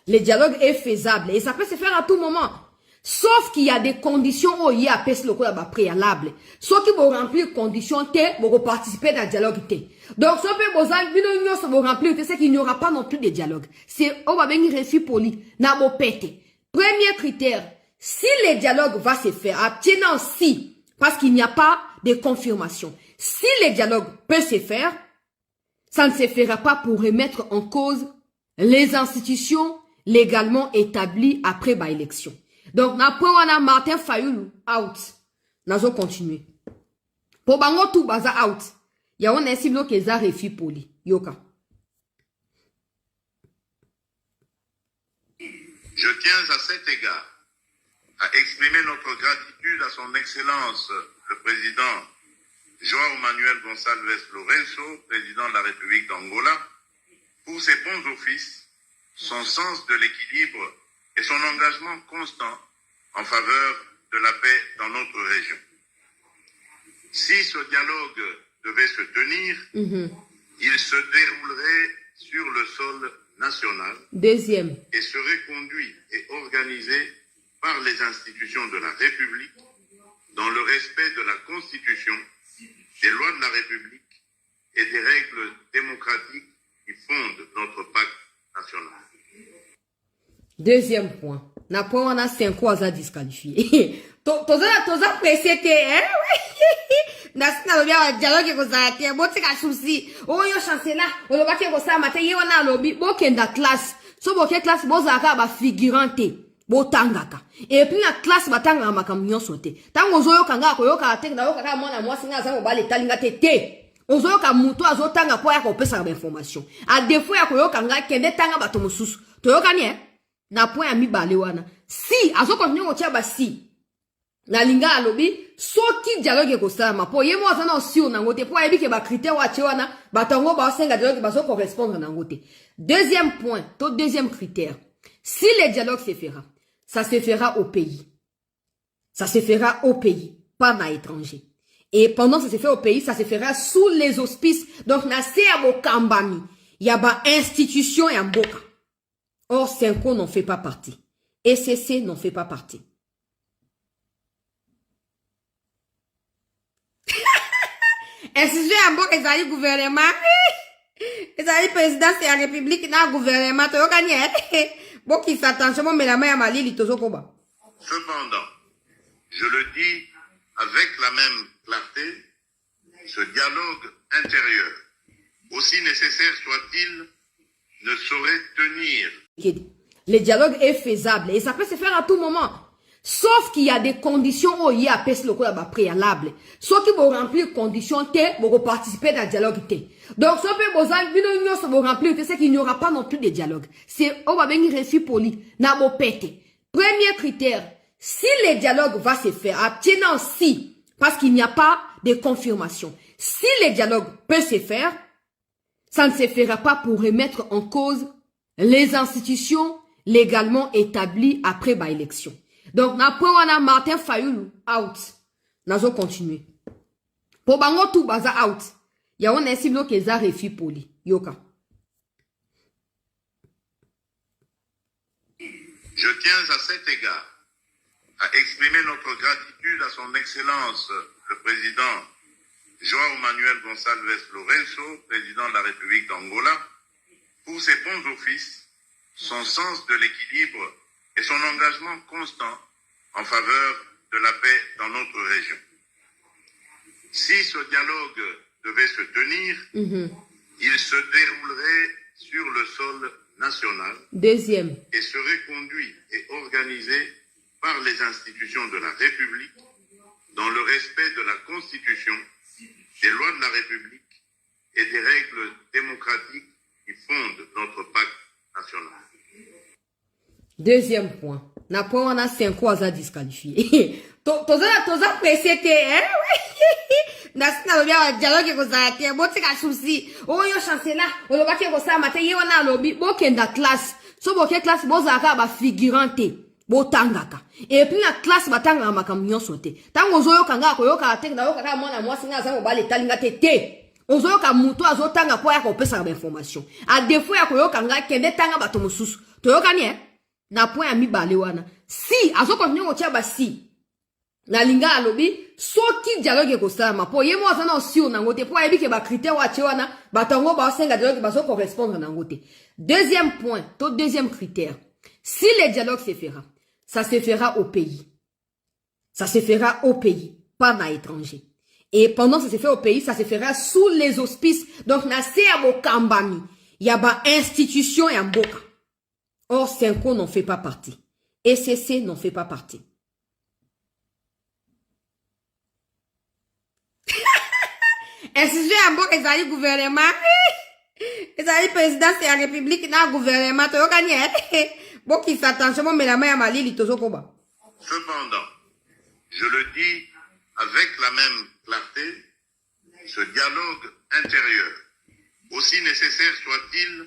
Le dialogue est faisable et ça peut se faire à tout moment. Sauf qu'il y a des conditions où il y a des préalables. Sauf qu'il faut remplir les conditions pour participer dans le dialogue. Donc, ce que vous remplir, c'est qu'il n'y aura pas non plus de dialogue. C'est, on va venir réussir poli, n'a pas pété. Premier critère, si le dialogue va se faire, abstenant si, parce qu'il n'y a pas de confirmation. Si le dialogue peut se faire, ça ne se fera pas pour remettre en cause les institutions légalement établies après l'élection. Donc, on a Martin Fayoulou out. Nous allons continuer. Pour bango tout baza out. Il y a un cible qui est refi poli. Yoka. Je tiens à cet égard à exprimer notre gratitude à son Excellence le Président João Manuel Gonçalves Lourenço, Président de la République d'Angola, pour ses bons offices, son sens de l'équilibre et son engagement constant en faveur de la paix dans notre région. Si ce dialogue devait se tenir, il se déroulerait sur le sol national. Deuxième. Et serait conduit et organisé par les institutions de la République dans le respect de la Constitution, des lois de la République et des règles démocratiques qui fondent notre pacte national. Deuxième point. Na point on a 5 ans à disqualifier. Toza précédé, hein? Na bien dialogue ko za te bo tika souci. O yo chancela, o lo ba ke ko sa mate ye wana lobi bo kenda classe. So bo ke classe bo za ka ba figurante. Bo tangaka. Et puis la classe ba tanga makamnyo sote. Tango zo yo kanga ko yo ka te na yo ka mwana mwasi nga za ko ba le talinga te. Ozo yo ka muto azo tanga po ya ko pesa ba information. A défaut ya ko yo kanga kende tanga bato mususu. To yo kani na point mi bale wana. Si azo continue ko tia ba si. Na linga alobi soki dialogue ko sama po ye mo azana osi na ngote po yebi ke ba critère wa che wana batongo ba senga dialogue ba so correspondre na ngote. Deuxième point, deuxième critère. Si le dialogue se fera, ça se fera au pays. Ça se fera au pays, pas à l'étranger. Et pendant que ça se fait au pays, ça se fera sous les auspices. Donc na se abo kambami, il y a ba institution et mboka. Or Senko n'en fait pas partie. ECC n'en fait pas partie. Institution et mboka ezali gouvernement. Ezali président de la République na gouvernement to yokani bon qui s'attention mon melama ya malili tozo koba. Cependant, je le dis avec la même clarté, ce dialogue intérieur, aussi nécessaire soit-il, ne saurait tenir. Le dialogue est faisable et ça peut se faire à tout moment. Sauf qu'il y a des conditions où il y a des préalables. Sauf qu'il faut remplir les conditions pour participer dans le dialogue. Donc, ce que vous remplir, c'est qu'il n'y aura pas non plus de dialogue. C'est, on va venir réussir poli, n'a pas pété. Premier critère, si le dialogue va se faire, abstenant si, parce qu'il n'y a pas de confirmation. Si le dialogue peut se faire, ça ne se fera pas pour remettre en cause les institutions légalement établies après l'élection. Donc, on a Martin Fayoulou out. Nous allons continuer. Pour bango tout baza out. Il y a un cible qui est refi poli. Yoka. Je tiens à cet égard à exprimer notre gratitude à son Excellence le Président João Manuel Gonçalves Lourenço, Président de la République d'Angola, pour ses bons offices, son sens de l'équilibre et son engagement constant en faveur de la paix dans notre région. Si ce dialogue devait se tenir, il se déroulerait sur le sol national. Deuxième. Et serait conduit et organisé par les institutions de la République dans le respect de la Constitution, des lois de la République et des règles démocratiques qui fondent notre pacte national. Deuxième point. Na point on a 5 ans à disqualifier. Toza précédé, hein? Na bien dialogue ko za te bo tika souci. O yo chancela, o lo ba ke ko sa mate ye wana lobi bo kenda classe. So bo ke classe bo za ka ba figurante. Bo tangaka. Et puis la classe ba tanga makamnyo sote. Tango zo yo kanga ko yo ka te na yo ka mwana mwasi nga za ko ba le talinga te. ozoyoka mutu azotanga po ya kopesa information a défaut ya koyoka nga kende tanga bato mosusu toyokani na point ya mibale wana si azokontinue kotia basi nalinga alobi soki dialogue ekosalama po ye mo aza na osio nango te po ayebi ke bakritère watie wana bato yango baosenga dialogue bazokorrespondre nango te. Deuxième point to deuxième critère, si le dialogue se fera, ça se fera au pays. Ça se fera au pays, pas na étranger. Et pendant que ça se fait au pays, ça se fera sous les auspices. Donc, na se abo kambami. Yaba institution et mboka. Or, Senko n'en fait pas partie. ECC n'en fait pas partie. Institution et mboka, ils ont gouvernement. Ils ont président, c'est la République, na gouvernement. Toyo kanye, bon, qui s'attention, bon, mais la main à Mali, li tozo koba. Cependant, je le dis avec la même clarté, ce dialogue intérieur, aussi nécessaire soit-il,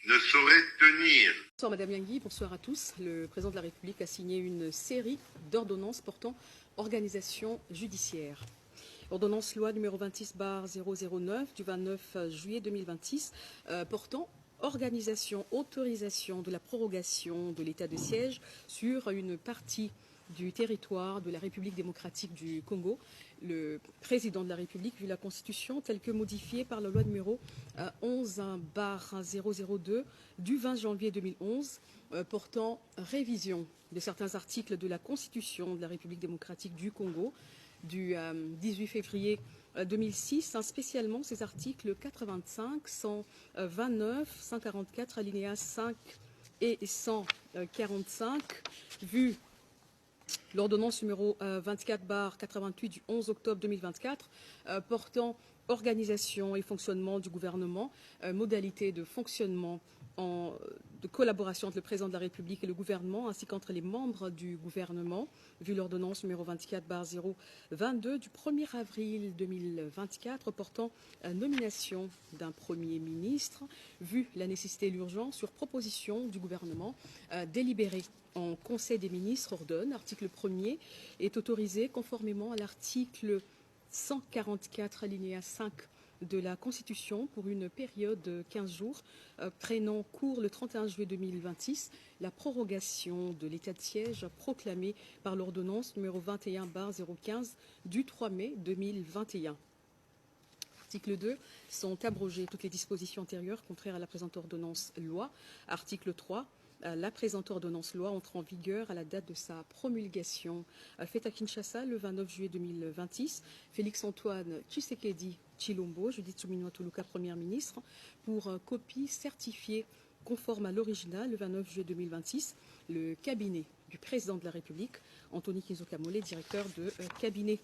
ne saurait tenir. Bonsoir Madame Yangui, bonsoir à tous. Le président de la République a signé une série d'ordonnances portant organisation judiciaire. Ordonnance loi numéro 26/009 du 29 juillet 2026 portant organisation, autorisation de la prorogation de l'état de siège sur une partie du territoire de la République démocratique du Congo. Le président de la République, vu la Constitution telle que modifiée par la loi numéro 11/002 du 20 janvier 2011, portant révision de certains articles de la Constitution de la République démocratique du Congo du 18 février 2006, spécialement ces articles 85, 129, 144, alinéas 5 et 145, vu l'ordonnance numéro 24/88 du 11 octobre 2024 portant organisation et fonctionnement du gouvernement, modalités de fonctionnement de collaboration entre le président de la République et le gouvernement, ainsi qu'entre les membres du gouvernement, vu l'ordonnance numéro 24/022 du 1er avril 2024 portant nomination d'un Premier ministre, vu la nécessité et l'urgence sur proposition du gouvernement, délibéré en Conseil des ministres, ordonne, article 1er, est autorisé conformément à l'article 144 alinéa 5 de la Constitution pour une période de 15 jours, prenant cours le 31 juillet 2026, la prorogation de l'état de siège proclamée par l'ordonnance numéro 21/015 du 3 mai 2021. Article 2, sont abrogées toutes les dispositions antérieures contraires à la présente ordonnance loi. Article 3, la présente ordonnance loi entre en vigueur à la date de sa promulgation. Faite à Kinshasa le 29 juillet 2026, Félix-Antoine Tshisekedi Tshilombo, Judith Suminwa Tuluka, Premier ministre, pour copie certifiée conforme à l'original le 29 juillet 2026, le cabinet du président de la République, Anthony Kinzoka Mollet, directeur de cabinet.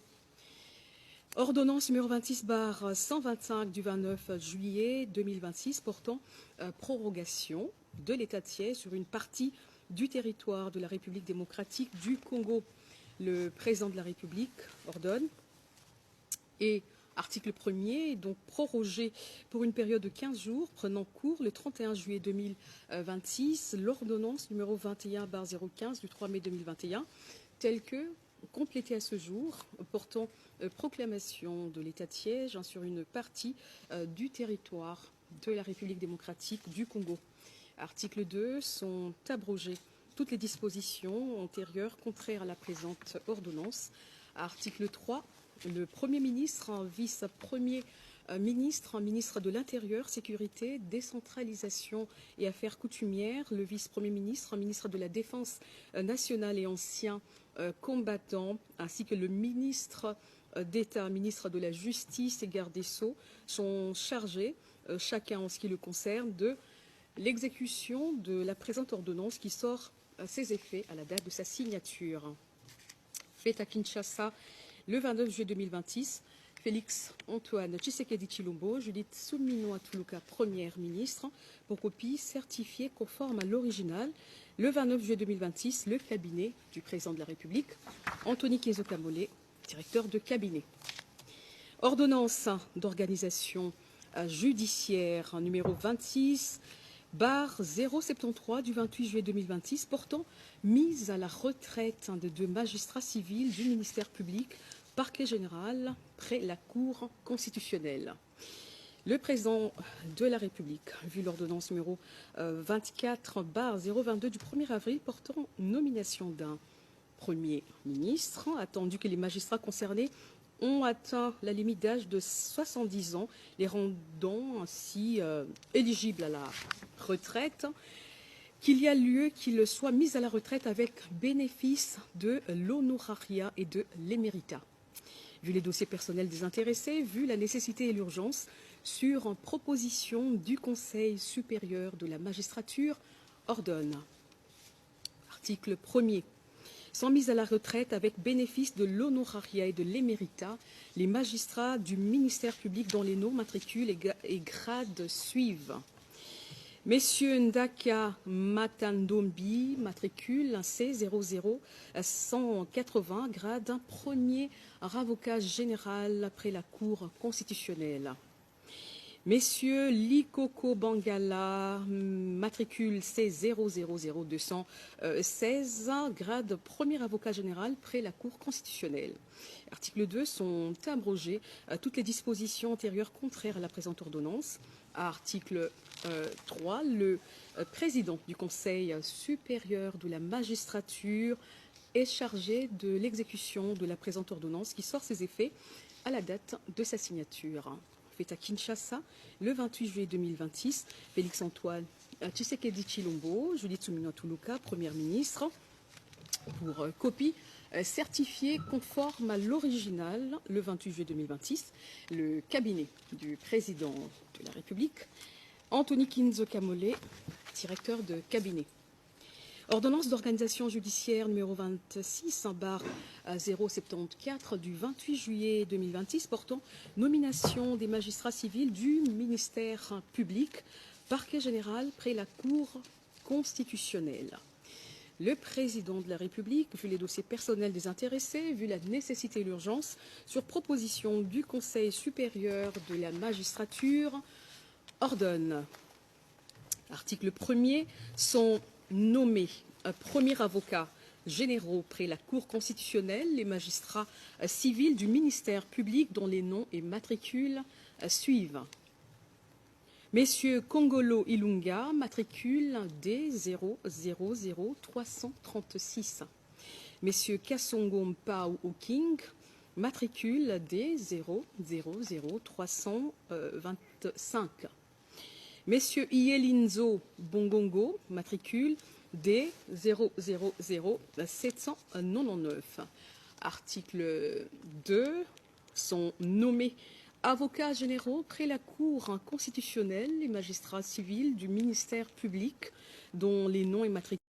Ordonnance numéro 26/125 du 29 juillet 2026 portant prorogation de l'état de siège sur une partie du territoire de la République démocratique du Congo. Le président de la République ordonne et article 1er, donc prorogé pour une période de 15 jours, prenant cours le 31 juillet 2026, l'ordonnance numéro 21/015 du 3 mai 2021, telle que complétée à ce jour, portant proclamation de l'état de siège sur une partie du territoire de la République démocratique du Congo. Article 2, sont abrogées toutes les dispositions antérieures contraires à la présente ordonnance. Article 3, le Premier ministre, vice-premier ministre, ministre de l'Intérieur, Sécurité, Décentralisation et Affaires coutumières, le vice-premier ministre, ministre de la Défense nationale et ancien combattant, ainsi que le ministre d'État, ministre de la Justice et garde des Sceaux sont chargés, chacun en ce qui le concerne, de l'exécution de la présente ordonnance qui sort ses effets à la date de sa signature. Faite à Kinshasa le 29 juillet 2026, Félix-Antoine Tshisekedi Tshilombo, Judith Suminwa Tuluka, Première ministre, pour copie certifiée conforme à l'original. Le 29 juillet 2026, le cabinet du président de la République, Anthony Kinzoka Mollet, directeur de cabinet. Ordonnance d'organisation judiciaire numéro 26/073 du 28 juillet 2026 portant mise à la retraite de 2 magistrats civils du ministère public, parquet général, près la Cour constitutionnelle. Le président de la République, vu l'ordonnance numéro 24/022 du 1er avril portant nomination d'un Premier ministre, attendu que les magistrats concernés ont atteint la limite d'âge de 70 ans, les rendant ainsi éligibles à la retraite, qu'il y a lieu qu'ils soient mis à la retraite avec bénéfice de l'honorariat et de l'éméritat. Vu les dossiers personnels des intéressés, vu la nécessité et l'urgence, sur proposition du Conseil supérieur de la magistrature, ordonne. Article 1er. Sont mis à la retraite avec bénéfice de l'honorariat et de l'éméritat les magistrats du ministère public dont les noms, matricules et grades suivent. Messieurs Ndaka Matandombi, matricule C00180, grade premier avocat général après la Cour constitutionnelle. Messieurs Likoko Bangala, matricule C000216, grade premier avocat général près la Cour constitutionnelle. Article 2, sont abrogées toutes les dispositions antérieures contraires à la présente ordonnance. Article 3, le président du Conseil supérieur de la magistrature est chargé de l'exécution de la présente ordonnance qui sort ses effets à la date de sa signature. Fait à Kinshasa, le 28 juillet 2026, Félix-Antoine Tshisekedi Tshilombo, Judith Suminwa Tuluka, Première ministre, pour copie certifiée conforme à l'original, le 28 juillet 2026, le cabinet du président de la République, Anthony Kinzo Kamole, directeur de cabinet. Ordonnance d'organisation judiciaire numéro 26/074 du 28 juillet 2026 portant nomination des magistrats civils du ministère public, parquet général près la Cour constitutionnelle. Le président de la République, vu les dossiers personnels des intéressés, vu la nécessité et l'urgence, sur proposition du Conseil supérieur de la magistrature, ordonne. Article 1er, sont nommés premier avocat généraux près la Cour constitutionnelle les magistrats civils du ministère public dont les noms et matricules suivent. Messieurs Kongolo Ilunga, matricule D000336. Messieurs Kassongo Mpao Oking, matricule D000325. Messieurs Ielinzo Bongongo, matricule D000799. Article 2, sont nommés avocats généraux près la Cour constitutionnelle les magistrats civils du ministère public dont les noms et matricules